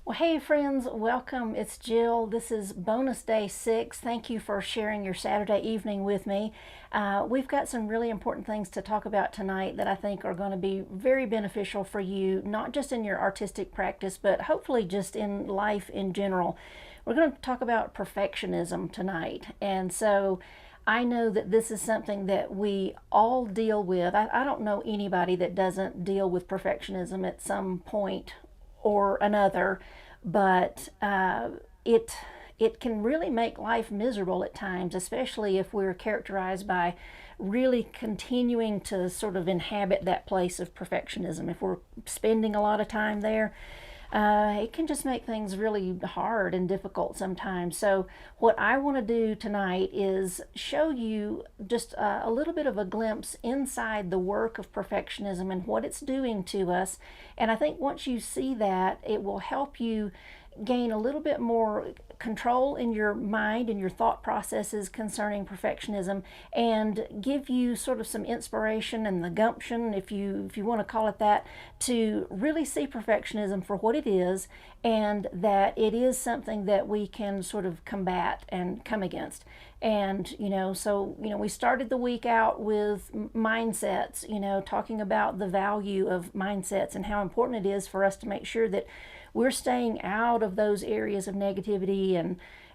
Well, hey friends, welcome. It's Jill. This is bonus day 6. Thank you for sharing your Saturday evening with me. We've got some really important things to talk about tonight that I think are going to be very beneficial for you, not just in your artistic practice, but hopefully just in life in general. We're going to talk about perfectionism tonight. And so I know that this is something that we all deal with. I don't know anybody that doesn't deal with perfectionism at some point or another, but it can really make life miserable at times, especially if we're characterized by really continuing to sort of inhabit that place of perfectionism. If we're spending a lot of time there, it can just make things really hard and difficult sometimes. So, what I want to do tonight is show you just a little bit of a glimpse inside the work of perfectionism and what it's doing to us. And I think once you see that, it will help you gain a little bit more control in your mind and your thought processes concerning perfectionism, and give you sort of some inspiration and the gumption, if you want to call it that, to really see perfectionism for what it is, and that it is something that we can sort of combat and come against. And we started the week out with mindsets, talking about the value of mindsets and how important it is for us to make sure that we're staying out of those areas of negativity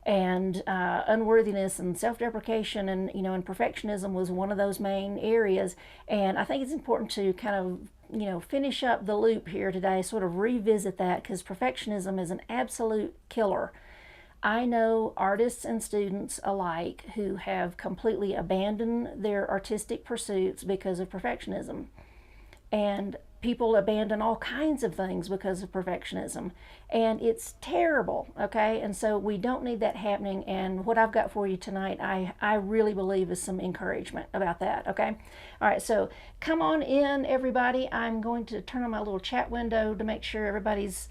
and unworthiness and self-deprecation, and perfectionism was one of those main areas. And I think it's important to kind of finish up the loop here today, sort of revisit that, because perfectionism is an absolute killer. I know artists and students alike who have completely abandoned their artistic pursuits because of perfectionism. And people abandon all kinds of things because of perfectionism. And it's terrible, okay? And so we don't need that happening. And what I've got for you tonight, I really believe is some encouragement about that, okay? All right, so come on in, everybody. I'm going to turn on my little chat window to make sure everybody's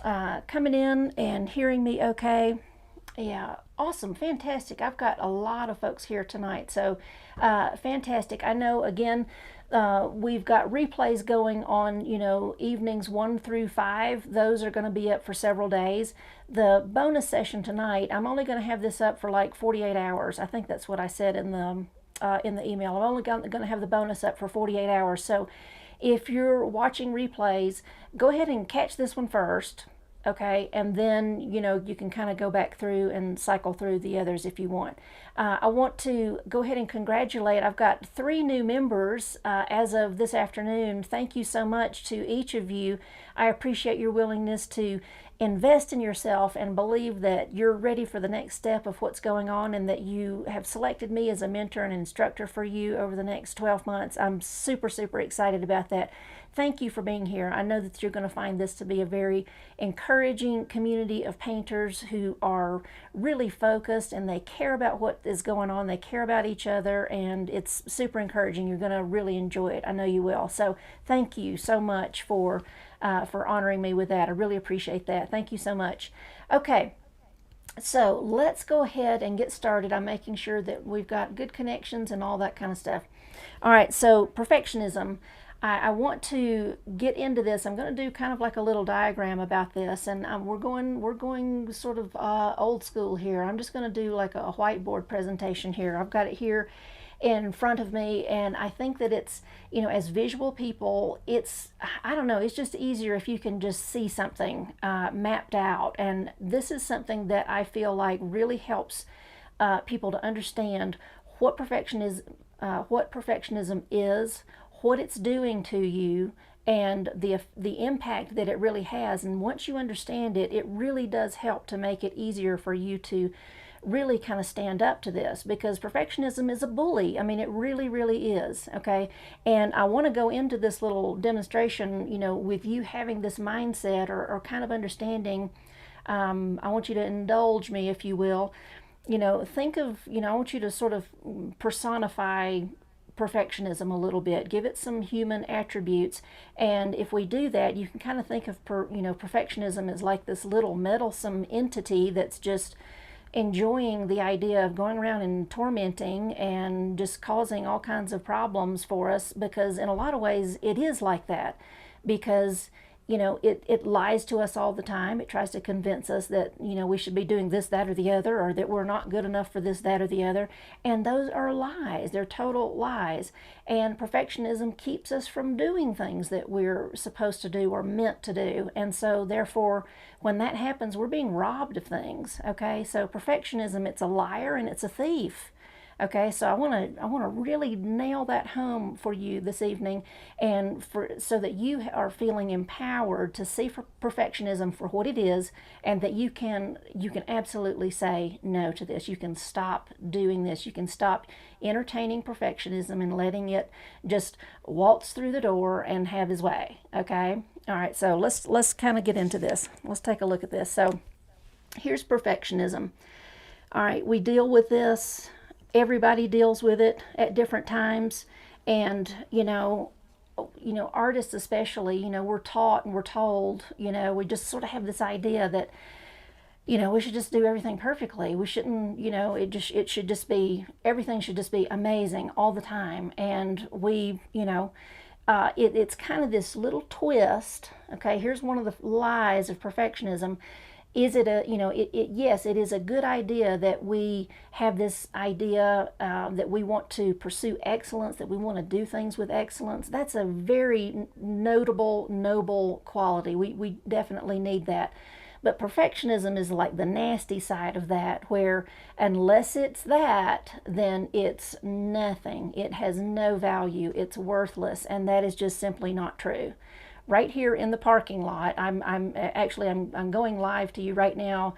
coming in and hearing me okay. Yeah, awesome, fantastic. I've got a lot of folks here tonight, so fantastic. I know, again, we've got replays going on, evenings 1 through 5. Those are going to be up for several days. The bonus session tonight, I'm only going to have this up for like 48 hours. I think that's what I said in the email. I'm only going to have the bonus up for 48 hours. So if you're watching replays, go ahead and catch this one first. Okay, and then you can kind of go back through and cycle through the others if you want. I want to go ahead and congratulate. I've got 3 new members as of this afternoon. Thank you so much to each of you. I appreciate your willingness to invest in yourself and believe that you're ready for the next step of what's going on, and that you have selected me as a mentor and instructor for you over the next 12 months. I'm super, super excited about that. Thank you for being here. I know that you're going to find this to be a very encouraging community of painters who are really focused, and they care about what is going on. They care about each other, and it's super encouraging. You're going to really enjoy it. I know you will. So thank you so much for honoring me with that. I really appreciate that. Thank you so much. Okay. So let's go ahead and get started. I'm making sure that we've got good connections and all that kind of stuff. All right, so perfectionism. I want to get into this. I'm going to do kind of like a little diagram about this, and we're going sort of old school here. I'm just going to do like a whiteboard presentation here. I've got it here in front of me, and I think that it's, as visual people, I don't know, it's just easier if you can just see something mapped out. And this is something that I feel like really helps people to understand what perfectionism is, what it's doing to you, and the impact that it really has. And once you understand it, it really does help to make it easier for you to really kind of stand up to this, because perfectionism is a bully. I mean, it really, really is, okay? And I want to go into this little demonstration, with you having this mindset or kind of understanding. I want you to indulge me, if you will. Think of, I want you to sort of personify perfectionism a little bit, give it some human attributes. And if we do that, you can kind of think of perfectionism as like this little meddlesome entity that's just enjoying the idea of going around and tormenting and just causing all kinds of problems for us, because in a lot of ways it is like that, because it lies to us all the time. It tries to convince us that, we should be doing this, that, or the other, or that we're not good enough for this, that, or the other. And those are lies. They're total lies. And perfectionism keeps us from doing things that we're supposed to do or meant to do. And so therefore, when that happens, we're being robbed of things. Okay, so perfectionism, it's a liar and it's a thief. Okay, so I want to really nail that home for you this evening, and so that you are feeling empowered to see perfectionism for what it is, and that you can absolutely say no to this. You can stop doing this. You can stop entertaining perfectionism and letting it just waltz through the door and have his way. Okay, all right. So let's kind of get into this. Let's take a look at this. So here's perfectionism. All right, we deal with this. Everybody deals with it at different times, and artists especially, we're taught and we're told, we just sort of have this idea that, we should just do everything perfectly. We shouldn't, it should just be, everything should just be amazing all the time. And it's kind of this little twist. Okay, here's one of the lies of perfectionism. Is it yes, it is a good idea that we have this idea that we want to pursue excellence, that we want to do things with excellence. That's a very noble quality. We definitely need that. But perfectionism is like the nasty side of that, where unless it's that, then it's nothing. It has no value. It's worthless, and that is just simply not true. Right here in the parking lot. I'm going live to you right now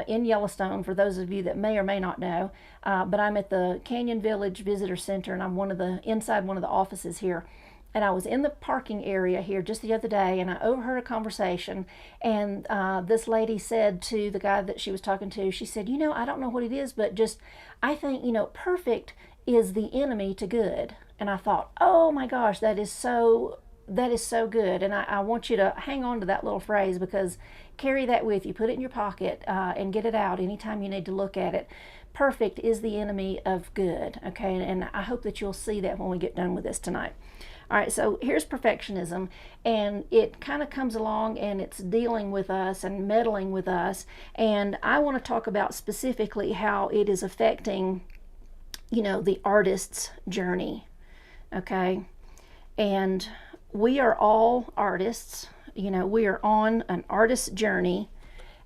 in Yellowstone, for those of you that may or may not know. But I'm at the Canyon Village Visitor Center, and I'm inside one of the offices here. And I was in the parking area here just the other day, and I overheard a conversation, and this lady said to the guy that she was talking to, she said, I don't know what it is, but just, I think, perfect is the enemy to good. And I thought, oh my gosh, that is so good. And I want you to hang on to that little phrase, because carry that with you. Put it in your pocket and get it out anytime you need to look at it. Perfect is the enemy of good. Okay, and I hope that you'll see that when we get done with this tonight. All right, so here's perfectionism, and it kind of comes along and it's dealing with us and meddling with us. And I want to talk about specifically how it is affecting, the artist's journey. Okay, and we are all artists. We are on an artist's journey,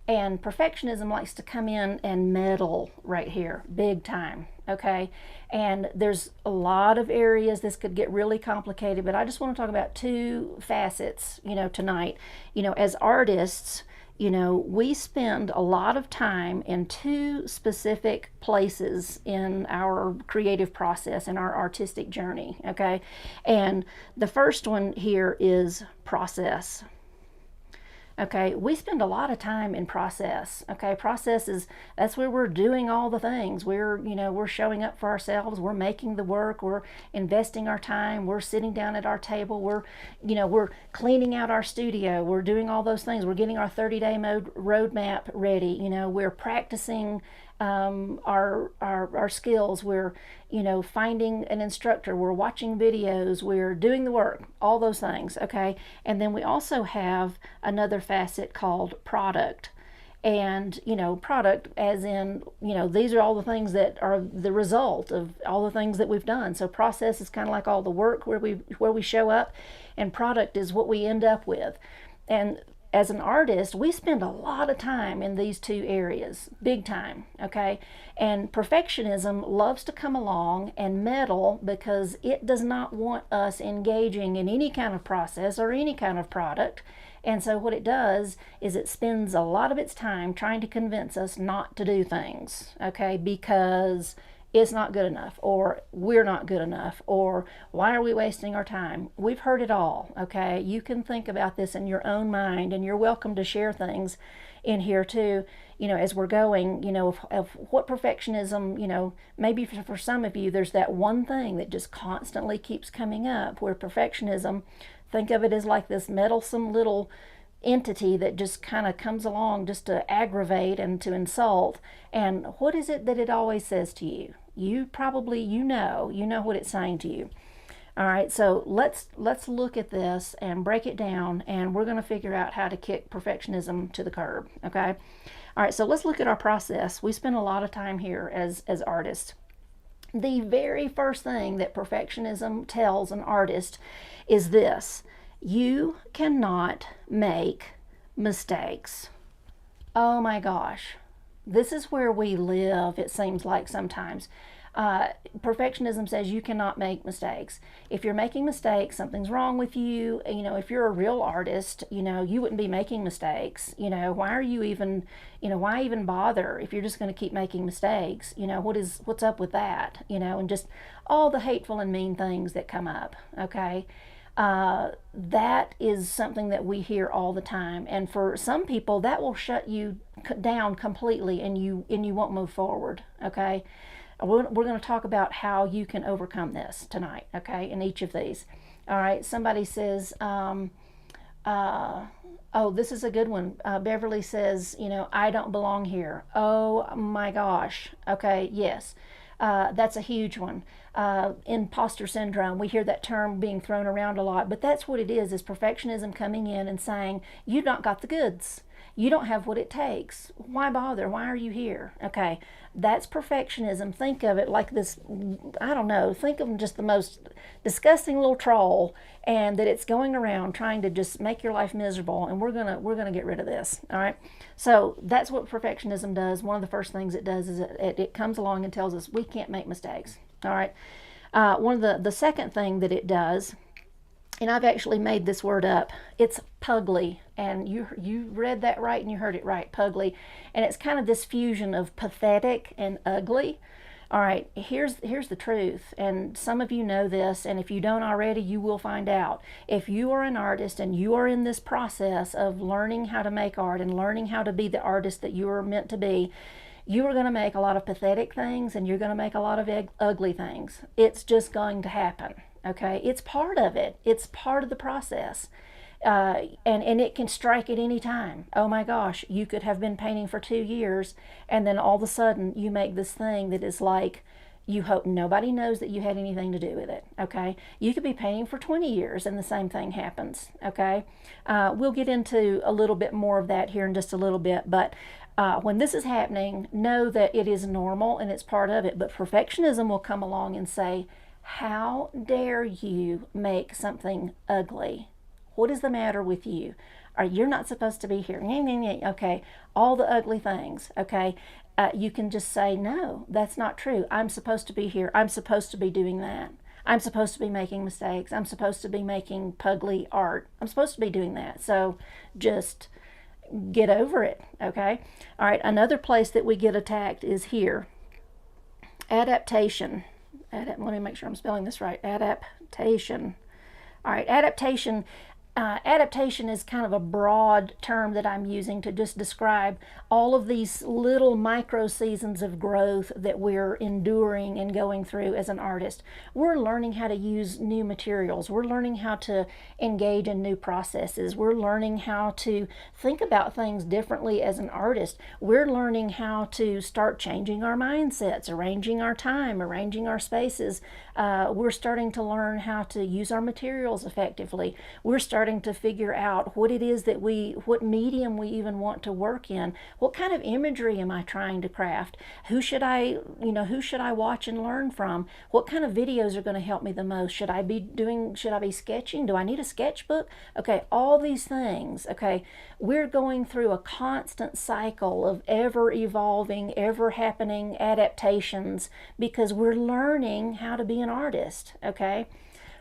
and perfectionism likes to come in and meddle right here, big time. Okay, and there's a lot of areas this could get really complicated, but I just want to talk about two facets, tonight. As artists, we spend a lot of time in two specific places in our creative process, in our artistic journey. Okay, and the first one here is process. Okay, we spend a lot of time in process. Okay, process is, that's where we're doing all the things. We're showing up for ourselves. We're making the work. We're investing our time. We're sitting down at our table. We're cleaning out our studio. We're doing all those things. We're getting our 30-day roadmap ready. We're practicing our skills. We're finding an instructor. We're watching videos. We're doing the work. All those things. Okay, and then we also have another facet called product. And product as in, these are all the things that are the result of all the things that we've done. So process is kind of like all the work where we show up, and product is what we end up with. And as an artist, we spend a lot of time in these two areas, big time. Okay, and perfectionism loves to come along and meddle, because it does not want us engaging in any kind of process or any kind of product. And so what it does is it spends a lot of its time trying to convince us not to do things. Okay, because it's not good enough, or we're not good enough, or why are we wasting our time? We've heard it all. Okay, you can think about this in your own mind, and you're welcome to share things in here too, as we're going, of what perfectionism, maybe for some of you, there's that one thing that just constantly keeps coming up, where perfectionism, think of it as like this meddlesome little entity that just kind of comes along just to aggravate and to insult. And what is it that it always says to you? You probably, you know what it's saying to you. All right, so let's look at this and break it down, and we're going to figure out how to kick perfectionism to the curb. Okay. All right, so let's look at our process. We spend a lot of time here as artists. The very first thing that perfectionism tells an artist is this: you cannot make mistakes. Oh my gosh, this is where we live, it seems like sometimes. Perfectionism says you cannot make mistakes. If you're making mistakes, something's wrong with you. You know, if you're a real artist, you know, you wouldn't be making mistakes. You know, why are you even, you know, why even bother if you're just going to keep making mistakes? You know, what's up with that? You know, and just all the hateful and mean things that come up. Okay. That is something that we hear all the time, and for some people that will shut you down completely, and you won't move forward. Okay. We're going to talk about how you can overcome this tonight, okay, in each of these. All right, somebody says, oh, this is a good one. Beverly says, you know, I don't belong here. Oh my gosh. Okay, yes. That's a huge one. Imposter syndrome, we hear that term being thrown around a lot, but that's what it is perfectionism coming in and saying, you've not got the goods. You don't have what it takes. Why bother? Why are you here? Okay, that's perfectionism. Think of it like this, I don't know, think of just the most disgusting little troll, and that it's going around trying to just make your life miserable, and we're gonna get rid of this. All right, so that's what perfectionism does. One of the first things it does is it comes along and tells us we can't make mistakes. All right, one of the second thing that it does, and I've actually made this word up. It's pugly, and you read that right and you heard it right, pugly, and it's kind of this fusion of pathetic and ugly. All right, here's the truth, and some of you know this, and if you don't already, you will find out. If you are an artist and you are in this process of learning how to make art and learning how to be the artist that you are meant to be, you are going to make a lot of pathetic things, and you're going to make a lot of ugly things. It's just going to happen. Okay, it's part of it. It's part of the process. And it can strike at any time. Oh my gosh, you could have been painting for 2 years, and then all of a sudden you make this thing that is like, you hope nobody knows that you had anything to do with it. Okay, you could be painting for 20 years and the same thing happens. Okay, we'll get into a little bit more of that here in just a little bit, but when this is happening, know that it is normal and it's part of it. But perfectionism will come along and say, how dare you make something ugly? What is the matter with you? You're not supposed to be here. Okay, all the ugly things. Okay, you can just say, no, that's not true. I'm supposed to be here. I'm supposed to be doing that. I'm supposed to be making mistakes. I'm supposed to be making pugly art. I'm supposed to be doing that. So just get over it. Okay. All right, another place that we get attacked is here. Adaptation. Let me make sure I'm spelling this right. Adaptation. All right, adaptation. Adaptation is kind of a broad term that I'm using to just describe all of these little micro seasons of growth that we're enduring and going through as an artist. We're learning how to use new materials. We're learning how to engage in new processes. We're learning how to think about things differently as an artist. We're learning how to start changing our mindsets, arranging our time, arranging our spaces. We're starting to learn how to use our materials effectively. We're starting to figure out what it is that what medium we even want to work in. What kind of imagery am I trying to craft? Who should I watch and learn from? What kind of videos are going to help me the most? Should I be sketching? Do I need a sketchbook? Okay, all these things. Okay, we're going through a constant cycle of ever evolving, ever happening adaptations because we're learning how to be an artist. Okay.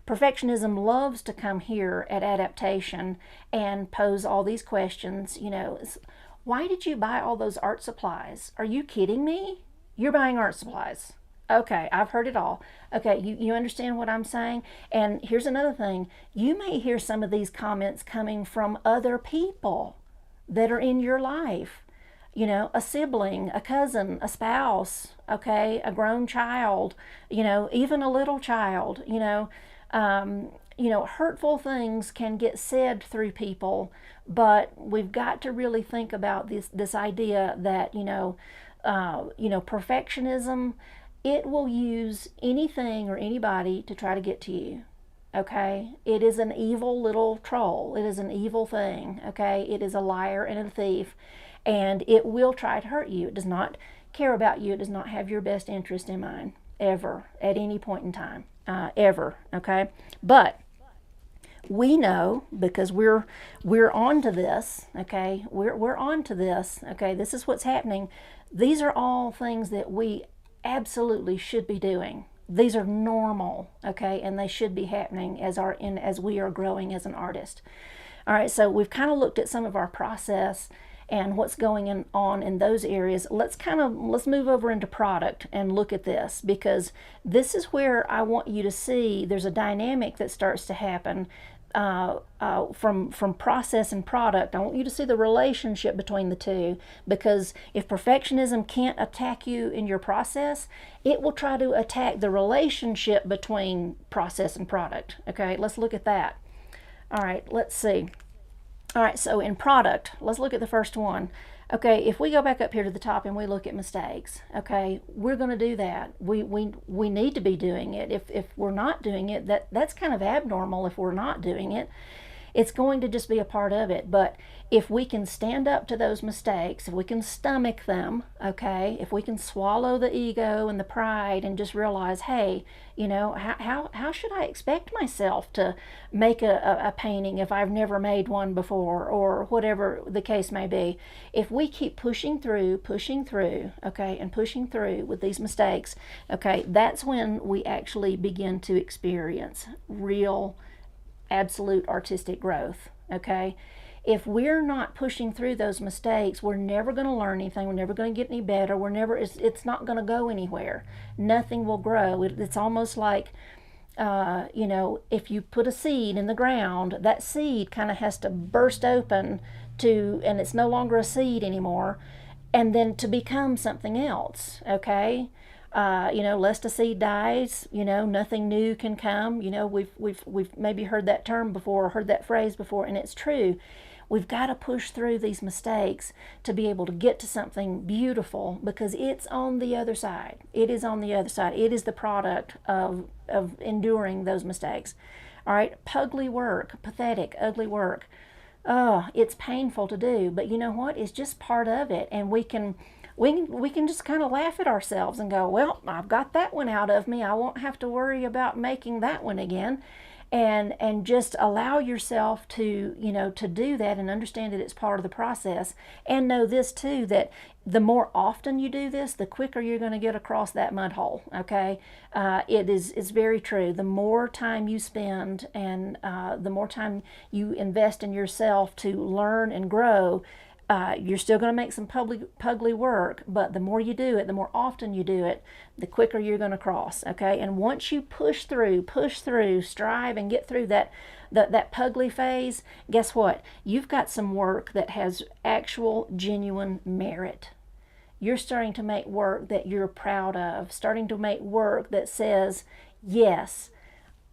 Perfectionism loves to come here at adaptation and pose all these questions. You know, why did you buy all those art supplies? Are you kidding me? You're buying art supplies. Okay, I've heard it all. Okay, you understand what I'm saying? And here's another thing. You may hear some of these comments coming from other people that are in your life. You know, a sibling, a cousin, a spouse, okay, a grown child, you know, even a little child, hurtful things can get said through people, but we've got to really think about this idea that perfectionism, it will use anything or anybody to try to get to you. okay? It is an evil little troll. It is an evil thing, okay? It is a liar and a thief, and it will try to hurt you. It does not care about you. It does not have your best interest in mind, ever, at any point in time, ever, okay? But we know, because we're on to this, okay? We're on to this, okay? This is what's happening. These are all things that we absolutely should be doing. These are normal, okay? And they should be happening as we are growing as an artist. All right, so we've kind of looked at some of our process and what's going on in those areas. Let's move over into product and look at this, because this is where I want you to see there's a dynamic that starts to happen from process and product. I want you to see the relationship between the two, because if perfectionism can't attack you in your process, it will try to attack the relationship between process and product. Okay, let's look at that. All right, let's see. All right, so in product, let's look at the first one. Okay, if we go back up here to the top and we look at mistakes, okay, we're going to do that. We need to be doing it. If we're not doing it, that's kind of abnormal. If we're not doing it, it's going to just be a part of it. But if we can stand up to those mistakes, if we can stomach them, okay, if we can swallow the ego and the pride and just realize, hey, you know, how should I expect myself to make a painting if I've never made one before, or whatever the case may be. If we keep pushing through, okay, and pushing through with these mistakes, okay, that's when we actually begin to experience real absolute artistic growth, okay? If we're not pushing through those mistakes, we're never going to learn anything. We're never going to get any better. It's not going to go anywhere. Nothing will grow. It's almost like, you know, if you put a seed in the ground, that seed kind of has to burst open and it's no longer a seed anymore, and then to become something else, okay? You know, lest a seed dies, you know, nothing new can come. You know, we've maybe heard that term before, heard that phrase before, and it's true. We've got to push through these mistakes to be able to get to something beautiful, because it's on the other side. It is on the other side. It is the product of enduring those mistakes. All right, pugly work, pathetic, ugly work. Oh, it's painful to do, but you know what? It's just part of it, and we can just kind of laugh at ourselves and go, well, I've got that one out of me. I won't have to worry about making that one again. And just allow yourself to, you know, to do that and understand that it's part of the process. And know this too, that the more often you do this, the quicker you're going to get across that mud hole, okay? It's very true. The more time you spend and the more time you invest in yourself to learn and grow, you're still going to make some pugly work, but the more you do it, the more often you do it, the quicker you're going to cross, okay? And once you push through, strive and get through that pugly phase, guess what? You've got some work that has actual, genuine merit. You're starting to make work that you're proud of, starting to make work that says, yes,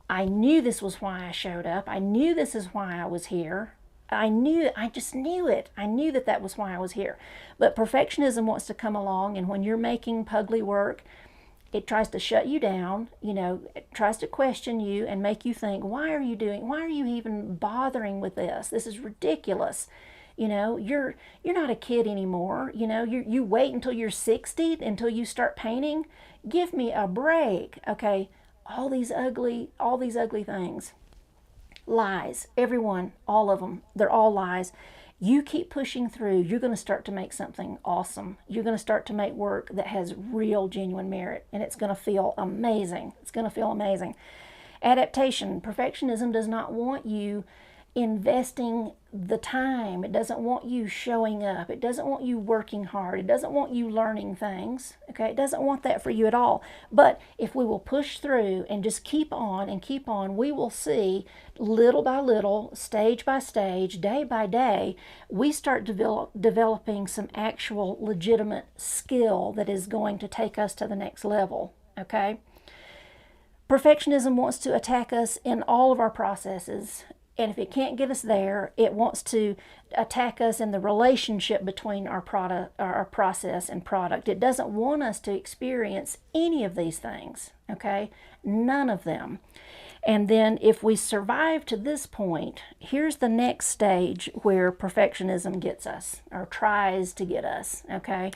I knew this was why I showed up. I knew this is why I was here. I just knew it. I knew that was why I was here. But perfectionism wants to come along, and when you're making pugly work, it tries to shut you down, you know, it tries to question you and make you think, why are you even bothering with this? This is ridiculous. You know, you're not a kid anymore. You know, you wait until you're 60 until you start painting. Give me a break. Okay, all these ugly things. Lies, everyone, all of them, they're all lies. You keep pushing through, you're going to start to make something awesome. You're going to start to make work that has real, genuine merit, and it's going to feel amazing. It's going to feel amazing. Adaptation. Perfectionism does not want you investing the time. It doesn't want you showing up. It doesn't want you working hard. It doesn't want you learning things. Okay, it doesn't want that for you at all. But if we will push through and just keep on, we will see little by little, stage by stage, day by day, we start developing some actual legitimate skill that is going to take us to the next level. Okay? Perfectionism wants to attack us in all of our processes. And if it can't get us there, it wants to attack us in the relationship between our process and product. It doesn't want us to experience any of these things, okay? None of them. And then if we survive to this point, here's the next stage where perfectionism gets us or tries to get us, okay?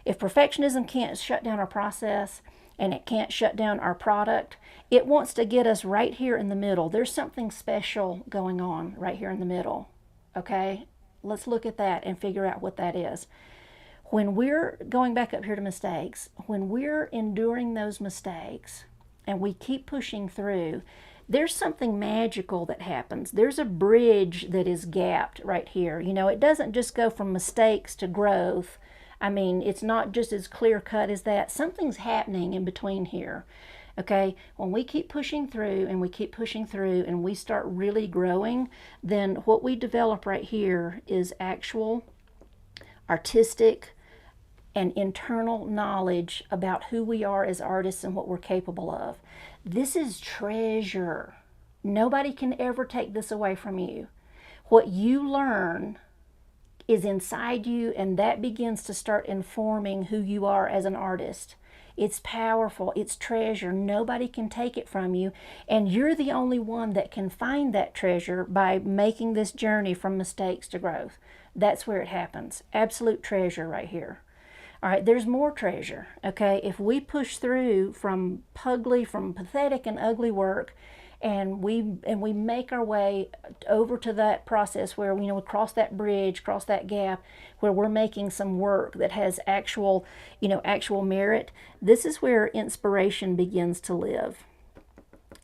If perfectionism can't shut down our process and it can't shut down our product, it wants to get us right here in the middle. There's something special going on right here in the middle, okay? Let's look at that and figure out what that is. When we're going back up here to mistakes, when we're enduring those mistakes and we keep pushing through, there's something magical that happens. There's a bridge that is gapped right here. You know, it doesn't just go from mistakes to growth. I mean, it's not just as clear cut as that. Something's happening in between here. Okay, when we keep pushing through and we keep pushing through and we start really growing, then what we develop right here is actual artistic and internal knowledge about who we are as artists and what we're capable of. This is treasure. Nobody can ever take this away from you. What you learn is inside you, and that begins to start informing who you are as an artist. It's powerful. It's treasure. Nobody can take it from you, and you're the only one that can find that treasure by making this journey from mistakes to growth. That's where it happens. Absolute treasure right here. All right, there's more treasure, okay? If we push through from pathetic and ugly work, and we make our way over to that process where we cross that bridge, cross that gap, where we're making some work that has actual merit. This is where inspiration begins to live,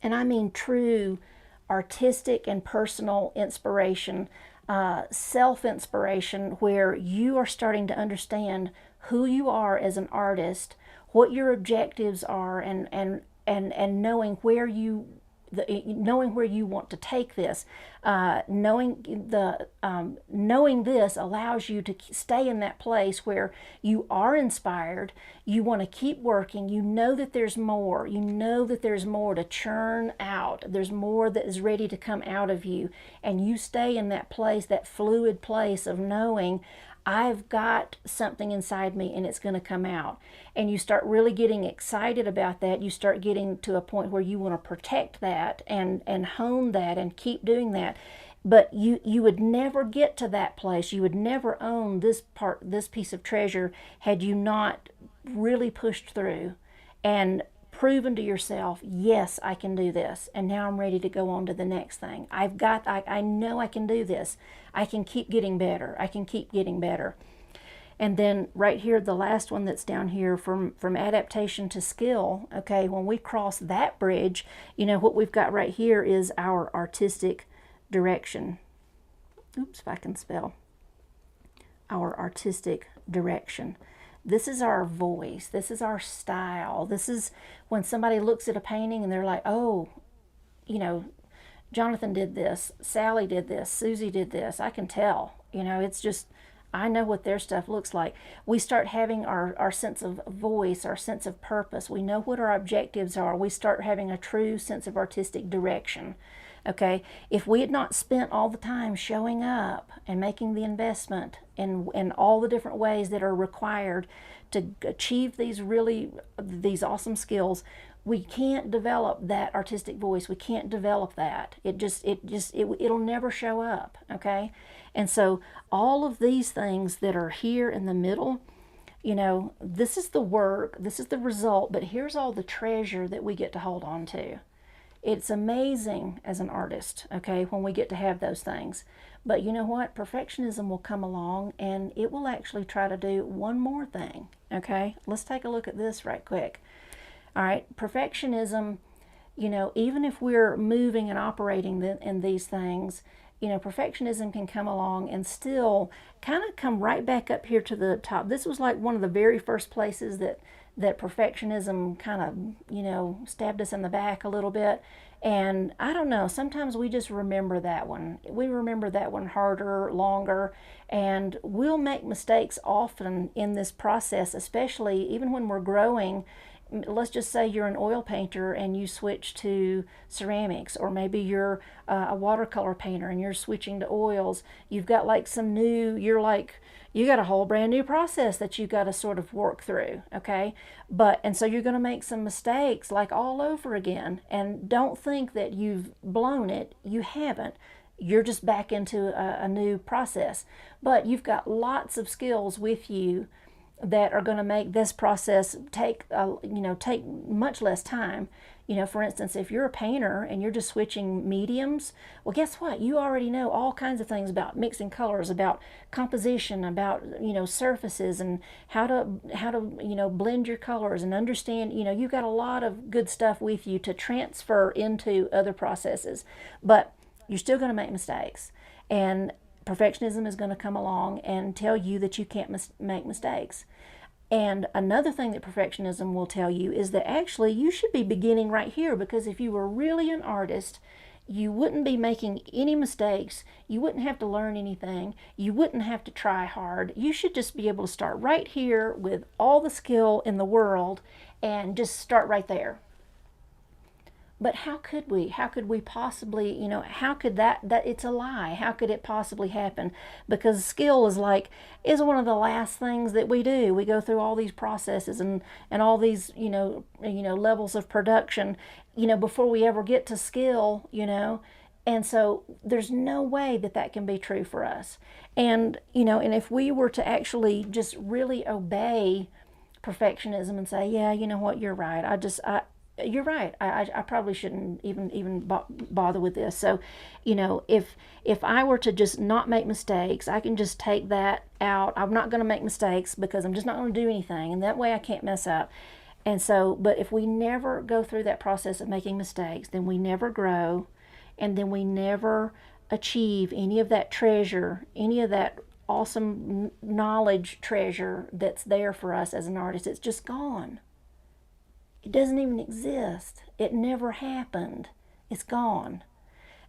and I mean true artistic and personal inspiration, self-inspiration, where you are starting to understand who you are as an artist, what your objectives are, and knowing where you want to take this. Knowing this allows you to stay in that place where you are inspired. You want to keep working. You know that there's more. You know that there's more to churn out. There's more that is ready to come out of you. And you stay in that place, that fluid place of knowing, I've got something inside me and it's going to come out. And you start really getting excited about that. You start getting to a point where you want to protect that and hone that and keep doing that. But you would never get to that place. You would never own this piece of treasure had you not really pushed through and proven to yourself, yes, I can do this. And now I'm ready to go on to the next thing. I know I can do this. I can keep getting better. I can keep getting better. And then right here, the last one that's down here, from adaptation to skill, okay, when we cross that bridge, what we've got right here is our artistic direction. Oops, if I can spell. Our artistic direction. This is our voice. This is our style. This is when somebody looks at a painting and they're like, oh, Jonathan did this, Sally did this, Susie did this. I can tell. It's just, I know what their stuff looks like. We start having our sense of voice, our sense of purpose. We know what our objectives are. We start having a true sense of artistic direction. Okay, if we had not spent all the time showing up and making the investment in all the different ways that are required to achieve these awesome skills, we can't develop that artistic voice. We can't develop that. It'll never show up. Okay, and so all of these things that are here in the middle, this is the work, this is the result, but here's all the treasure that we get to hold on to. It's amazing as an artist, okay, when we get to have those things. But you know what? Perfectionism will come along and it will actually try to do one more thing, okay? Let's take a look at this right quick. All right, perfectionism, even if we're moving and operating in these things, perfectionism can come along and still kind of come right back up here to the top. This was like one of the very first places that perfectionism kind of, stabbed us in the back a little bit. And I don't know, sometimes we just remember that one. We remember that one harder, longer, and we'll make mistakes often in this process, especially even when we're growing. let's just say you're an oil painter and you switch to ceramics, or maybe you're a watercolor painter and you're switching to oils. You've got like some new, you got a whole brand new process that you got to sort of work through, okay? And so you're going to make some mistakes like all over again. And don't think that you've blown it. You haven't. You're just back into a new process. But you've got lots of skills with you that are going to make this process take much less time. For instance, if you're a painter and you're just switching mediums, well, guess what? You already know all kinds of things about mixing colors, about composition, about surfaces, and how to blend your colors and understand. You've got a lot of good stuff with you to transfer into other processes, but you're still going to make mistakes, and perfectionism is going to come along and tell you that you can't make mistakes. And another thing that perfectionism will tell you is that actually you should be beginning right here, because if you were really an artist, you wouldn't be making any mistakes. You wouldn't have to learn anything. You wouldn't have to try hard. You should just be able to start right here with all the skill in the world and just start right there. But how could we? How could we possibly, how could that it's a lie. How could it possibly happen? Because skill is one of the last things that we do. We go through all these processes and all these, levels of production, before we ever get to skill, And so there's no way that can be true for us. And, and if we were to actually just really obey perfectionism and say, yeah, you know what, you're right. You're right. I probably shouldn't even bother with this. So, if I were to just not make mistakes, I can just take that out. I'm not going to make mistakes because I'm just not going to do anything, and that way I can't mess up. And so, but if we never go through that process of making mistakes, then we never grow, and then we never achieve any of that treasure, any of that awesome knowledge treasure that's there for us as an artist. It's just gone. It doesn't even exist. It never happened. It's gone.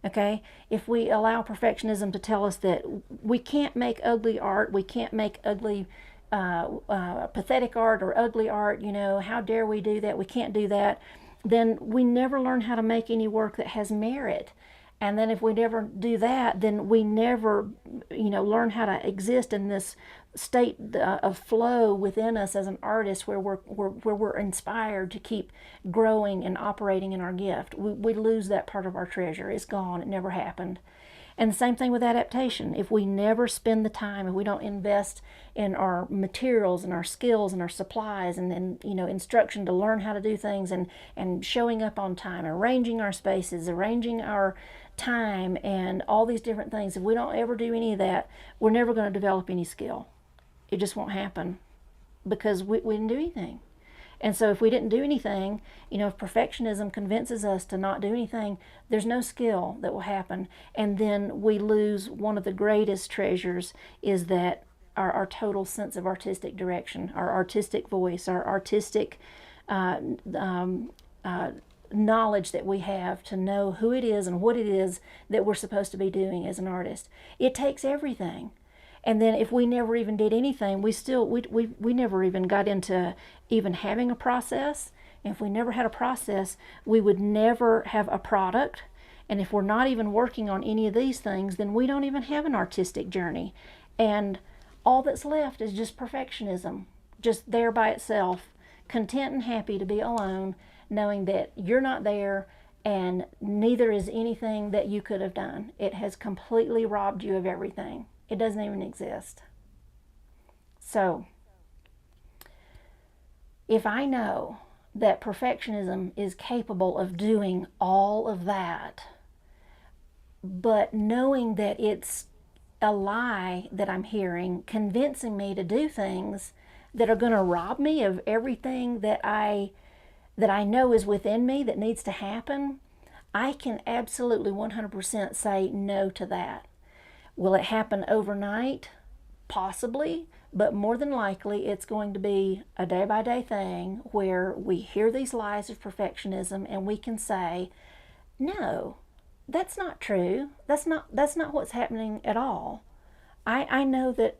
Okay? If we allow perfectionism to tell us that we can't make ugly art, we can't make ugly, pathetic art or ugly art, how dare we do that? We can't do that. Then we never learn how to make any work that has merit. And then if we never do that, then we never, learn how to exist in this state of flow within us as an artist, where we're inspired to keep growing and operating in our gift. We lose that part of our treasure. It's gone. It never happened. And the same thing with adaptation. If we never spend the time, if we don't invest in our materials and our skills and our supplies and instruction to learn how to do things, and showing up on time, arranging our spaces, arranging our time, and all these different things, if we don't ever do any of that, we're never going to develop any skill. It just won't happen, because we didn't do anything. And so if we didn't do anything, if perfectionism convinces us to not do anything, there's no skill that will happen. And then we lose one of the greatest treasures, is that our total sense of artistic direction, our artistic voice, our artistic knowledge that we have to know who it is and what it is that we're supposed to be doing as an artist. It takes everything. And then if we never even did anything, we never even got into even having a process. And if we never had a process, we would never have a product. And if we're not even working on any of these things, then we don't even have an artistic journey. And all that's left is just perfectionism, just there by itself, content and happy to be alone, knowing that you're not there, and neither is anything that you could have done. It has completely robbed you of everything. It doesn't even exist. So, if I know that perfectionism is capable of doing all of that, but knowing that it's a lie that I'm hearing, convincing me to do things that are going to rob me of everything that I know is within me that needs to happen, I can absolutely 100% say no to that. Will it happen overnight? Possibly, but more than likely it's going to be a day-by-day thing where we hear these lies of perfectionism and we can say, no, that's not true. That's not what's happening at all. I know that,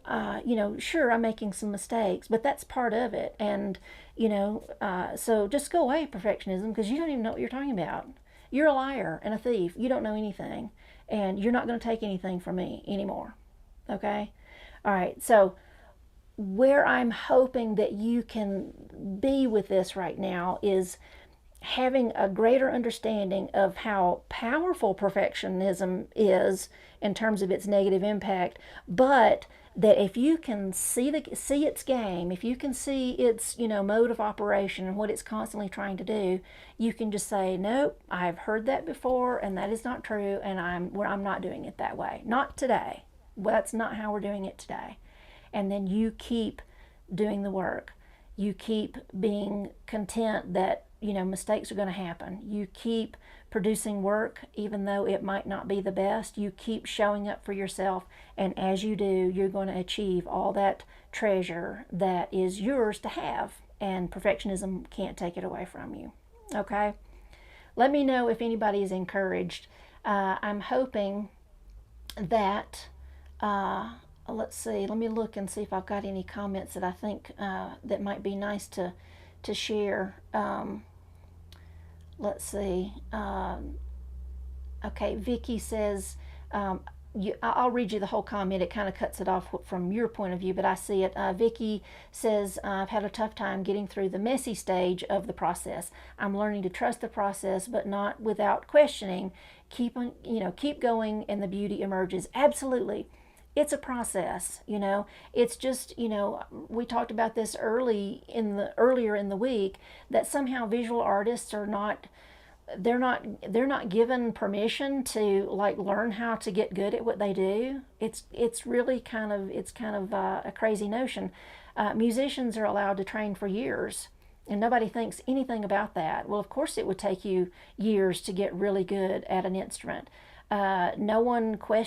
sure, I'm making some mistakes, but that's part of it. And, so just go away, perfectionism, because you don't even know what you're talking about. You're a liar and a thief. You don't know anything. And you're not going to take anything from me anymore. Okay? All right. So, where I'm hoping that you can be with this right now is having a greater understanding of how powerful perfectionism is in terms of its negative impact, but that if you can see its game, if you can see its mode of operation and what it's constantly trying to do, you can just say, nope, I've heard that before, and that is not true, and I'm not doing it that way, not today. Well, that's not how we're doing it today. And then you keep doing the work. You keep being content that mistakes are going to happen. You keep producing work even though it might not be the best. You keep showing up for yourself, and as you do, you're going to achieve all that treasure that is yours to have, and perfectionism can't take it away from you. Okay, let me know if anybody is encouraged. I'm hoping that let's see, let me look and see if I've got any comments that I think that might be nice to share. Let's see. Okay, Vicky says, I'll read you the whole comment. It kind of cuts it off from your point of view, but I see it. Vicky says, I've had a tough time getting through the messy stage of the process. I'm learning to trust the process, but not without questioning. Keep going, and the beauty emerges. Absolutely. It's a process. It's just, we talked about this earlier in the week, that somehow visual artists are not, they're not given permission to like learn how to get good at what they do. It's really kind of a crazy notion. Musicians are allowed to train for years, and nobody thinks anything about that. Well, of course it would take you years to get really good at an instrument. No one questions